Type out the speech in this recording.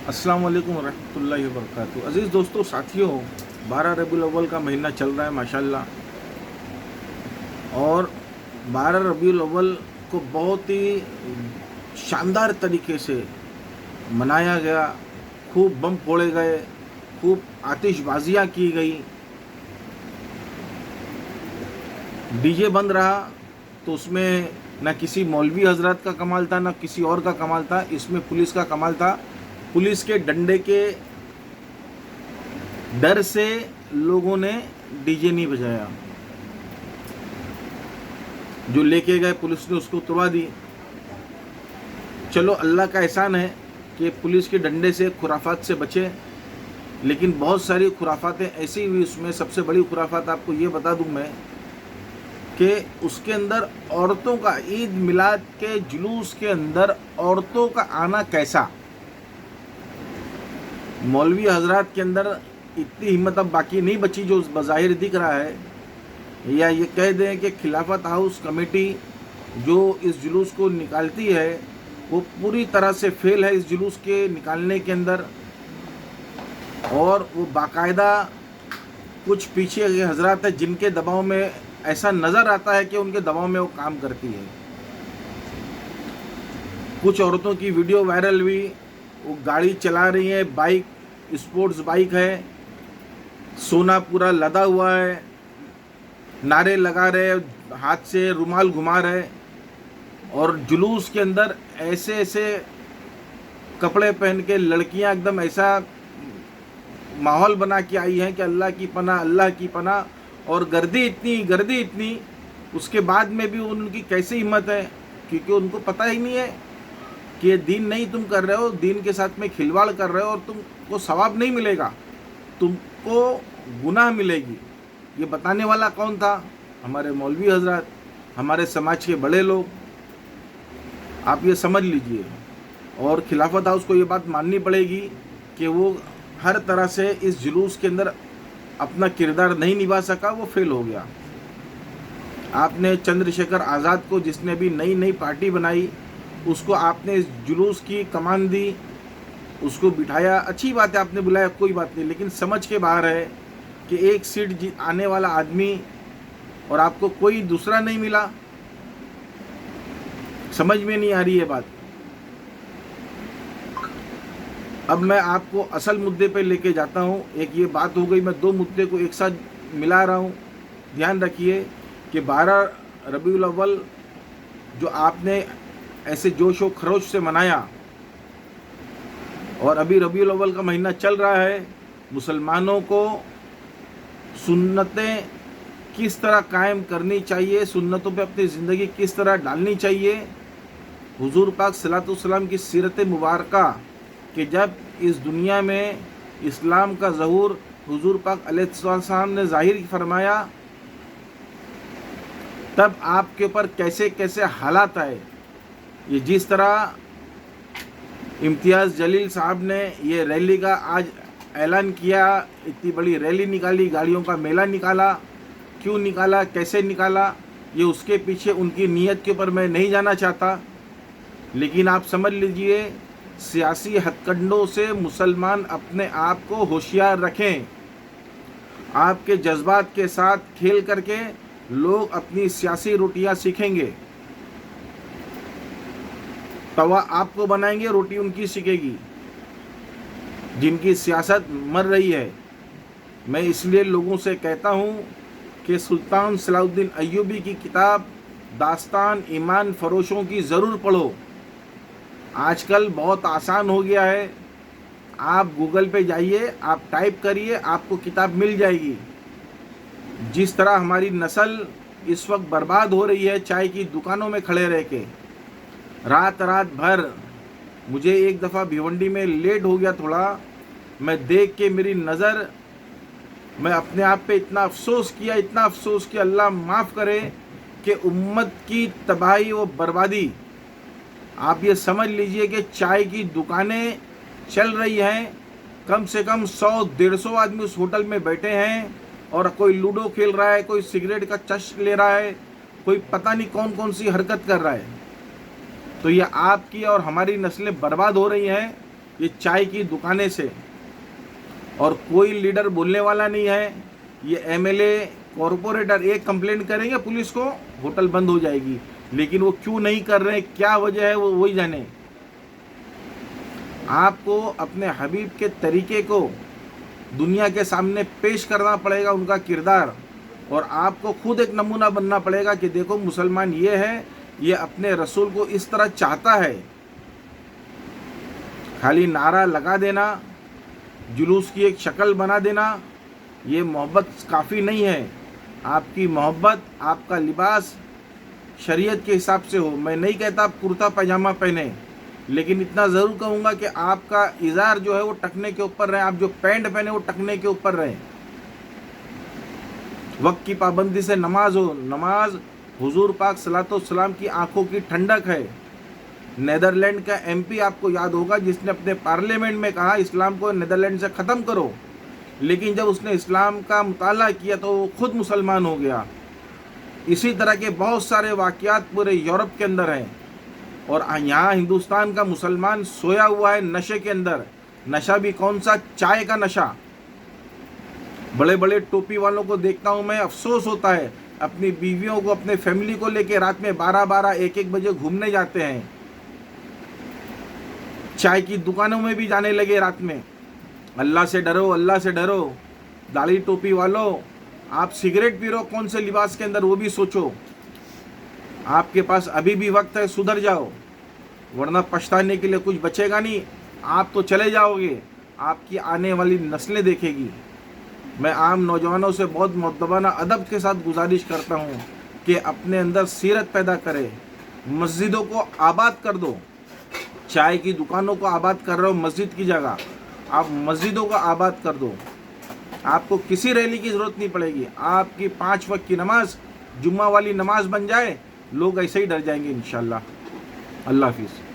अस्सलाम वालेकुम रहमतुल्लाहि व बरकातहू। अज़ीज़ दोस्तों, साथियों, 12 रबीउल अव्वल का महीना चल रहा है माशाल्लाह। और 12 रबीउल अव्वल को बहुत ही शानदार तरीके से मनाया गया। खूब बम फोड़े गए, खूब आतिशबाजियाँ की गई, डीजे बंद रहा। तो उसमें न किसी मौलवी हजरत का कमाल था, न किसी और का कमाल था, इसमें पुलिस का कमाल था। पुलिस के डंडे के डर से लोगों ने डीजे नहीं बजाया, जो लेके गए पुलिस ने उसको तुड़वा दी। चलो, अल्लाह का एहसान है कि पुलिस के डंडे से, खुराफात से बचे। लेकिन बहुत सारी खुराफातें ऐसी हुई, उसमें सबसे बड़ी खुराफात आपको ये बता दूं मैं कि उसके अंदर औरतों का, ईद मिलाद के जुलूस के अंदर औरतों का आना कैसा। मौलवी हजरात के अंदर इतनी हिम्मत अब बाकी नहीं बची जो बज़ाहिर दिख रहा है। या ये कह दें कि खिलाफत हाउस कमेटी जो इस जुलूस को निकालती है वो पूरी तरह से फेल है इस जुलूस के निकालने के अंदर। और वो बाकायदा कुछ पीछे के हजरात हैं जिनके दबाव में ऐसा नज़र आता है कि उनके दबाव में वो काम करती है। कुछ औरतों की वीडियो वायरल हुई, वो गाड़ी चला रही है, बाइक, स्पोर्ट्स बाइक है, सोना पूरा लदा हुआ है, नारे लगा रहे, हाथ से रुमाल घुमा रहे, और जुलूस के अंदर ऐसे ऐसे कपड़े पहन के लड़कियां एकदम ऐसा माहौल बना के आई हैं कि अल्लाह की पनाह, अल्लाह की पनाह। और गर्दी इतनी, उसके बाद में भी उनकी कैसी हिम्मत है, क्योंकि उनको पता ही नहीं है कि ये दीन नहीं तुम कर रहे हो, दीन के साथ में खिलवाड़ कर रहे हो और तुमको सवाब नहीं मिलेगा, तुमको गुनाह मिलेगी। ये बताने वाला कौन था? हमारे मौलवी हजरत, हमारे समाज के बड़े लोग। आप ये समझ लीजिए। और खिलाफत हाउस को ये बात माननी पड़ेगी कि वो हर तरह से इस जुलूस के अंदर अपना किरदार नहीं निभा सका, वो फेल हो गया। आपने चंद्रशेखर आज़ाद को, जिसने भी नई नई पार्टी बनाई, उसको आपने इस जुलूस की कमान दी, उसको बिठाया। अच्छी बात है, आपने बुलाया, कोई बात नहीं। लेकिन समझ के बाहर है कि एक सीट आने वाला आदमी और आपको कोई दूसरा नहीं मिला। समझ में नहीं आ रही है बात। अब मैं आपको असल मुद्दे पे लेके जाता हूँ। एक ये बात हो गई, मैं दो मुद्दे को एक साथ मिला रहा हूँ। ध्यान रखिए कि 12 रबीउल अव्वल जो आपने ऐसे जोश व खरोश से मनाया, और अभी रबीउल अव्वल का महीना चल रहा है, मुसलमानों को सुन्नतें किस तरह कायम करनी चाहिए, सुन्नतों पे अपनी ज़िंदगी किस तरह डालनी चाहिए। हुजूर पाक सल्लल्लाहु अलैहि वसल्लम की सीरत मुबारका कि जब इस दुनिया में इस्लाम का ज़हूर हुजूर पाक अलैहिस्सलाम ने ज़ाहिर फरमाया, तब आपके ऊपर कैसे कैसे हालात आए। ये जिस तरह इम्तियाज़ जलील साहब ने ये रैली का आज ऐलान किया, इतनी बड़ी रैली निकाली, गाड़ियों का मेला निकाला, क्यों निकाला, कैसे निकाला, ये उसके पीछे उनकी नीयत के ऊपर मैं नहीं जाना चाहता। लेकिन आप समझ लीजिए, सियासी हथकंडों से मुसलमान अपने आप को होशियार रखें। आपके जज्बात के साथ खेल करके लोग अपनी सियासी रोटियां सीखेंगे। तवा आपको बनाएंगे, रोटी उनकी सीखेगी जिनकी सियासत मर रही है। मैं इसलिए लोगों से कहता हूँ कि सुल्तान सलाहुद्दीन अय्यूबी की किताब दास्तान ईमान फरोशों की ज़रूर पढ़ो। आजकल बहुत आसान हो गया है, आप गूगल पे जाइए, आप टाइप करिए, आपको किताब मिल जाएगी। जिस तरह हमारी नस्ल इस वक्त बर्बाद हो रही है, चाय की दुकानों में खड़े रह के रात भर। मुझे एक दफ़ा भिवंडी में लेट हो गया थोड़ा, मैं देख के मेरी नज़र, मैं अपने आप पे इतना अफसोस किया, अल्लाह माफ़ करे कि उम्मत की तबाही व बर्बादी। आप ये समझ लीजिए कि चाय की दुकानें चल रही हैं, कम से कम 100-150 आदमी उस होटल में बैठे हैं, और कोई लूडो खेल रहा है, कोई सिगरेट का चस्क ले रहा है, कोई पता नहीं कौन कौन सी हरकत कर रहा है। तो ये आपकी और हमारी नस्लें बर्बाद हो रही हैं। ये चाय की दुकानें से। और कोई लीडर बोलने वाला नहीं है। ये एमएलए कॉरपोरेटर एक कंप्लेंट करेंगे पुलिस को, होटल बंद हो जाएगी। लेकिन वो क्यों नहीं कर रहे, क्या वजह है, वो वही जाने। आपको अपने हबीब के तरीके को दुनिया के सामने पेश करना पड़ेगा, उनका किरदार, और आपको खुद एक नमूना बनना पड़ेगा कि देखो मुसलमान ये है, ये अपने रसूल को इस तरह चाहता है। खाली नारा लगा देना, जुलूस की एक शक्ल बना देना, ये मोहब्बत काफ़ी नहीं है। आपकी मोहब्बत, आपका लिबास शरीयत के हिसाब से हो। मैं नहीं कहता आप कुर्ता पैजामा पहने, लेकिन इतना ज़रूर कहूँगा कि आपका इज़ार जो है वो टखने के ऊपर रहे, आप जो पैंट पहने वो टखने के ऊपर रहे। वक्त की पाबंदी से नमाज हो। नमाज हुजूर पाक सलातो सलाम की आंखों की ठंडक है। नेदरलैंड का एमपी आपको याद होगा जिसने अपने पार्लियामेंट में कहा इस्लाम को नेदरलैंड से ख़त्म करो, लेकिन जब उसने इस्लाम का मुताला किया तो वो खुद मुसलमान हो गया। इसी तरह के बहुत सारे वाक़यात पूरे यूरोप के अंदर हैं। और यहाँ हिंदुस्तान का मुसलमान सोया हुआ है नशे के अंदर। नशा भी कौन सा, चाय का नशा। बड़े बड़े टोपी वालों को देखता हूँ मैं, अफसोस होता है। अपनी बीवियों को, अपने फैमिली को लेके रात में 12-12, 1-1 बजे घूमने जाते हैं। चाय की दुकानों में भी जाने लगे रात में। अल्लाह से डरो, अल्लाह से डरो। दाढ़ी टोपी वालों, आप सिगरेट पी रहे हो कौन से लिबास के अंदर, वो भी सोचो। आपके पास अभी भी वक्त है, सुधर जाओ, वरना पछताने के लिए कुछ बचेगा नहीं। आप तो चले जाओगे, आपकी आने वाली नस्लें देखेगी। मैं आम नौजवानों से बहुत मुअद्दबाना अदब के साथ गुजारिश करता हूँ कि अपने अंदर सीरत पैदा करें। मस्जिदों को आबाद कर दो। चाय की दुकानों को आबाद कर रहे हो मस्जिद की जगह, आप मस्जिदों को आबाद कर दो। आपको किसी रैली की ज़रूरत नहीं पड़ेगी। आपकी 5 वक्त की नमाज जुम्मा वाली नमाज बन जाए, लोग ऐसे ही डर जाएंगे इंशाअल्लाह। अल्लाह हाफिज़।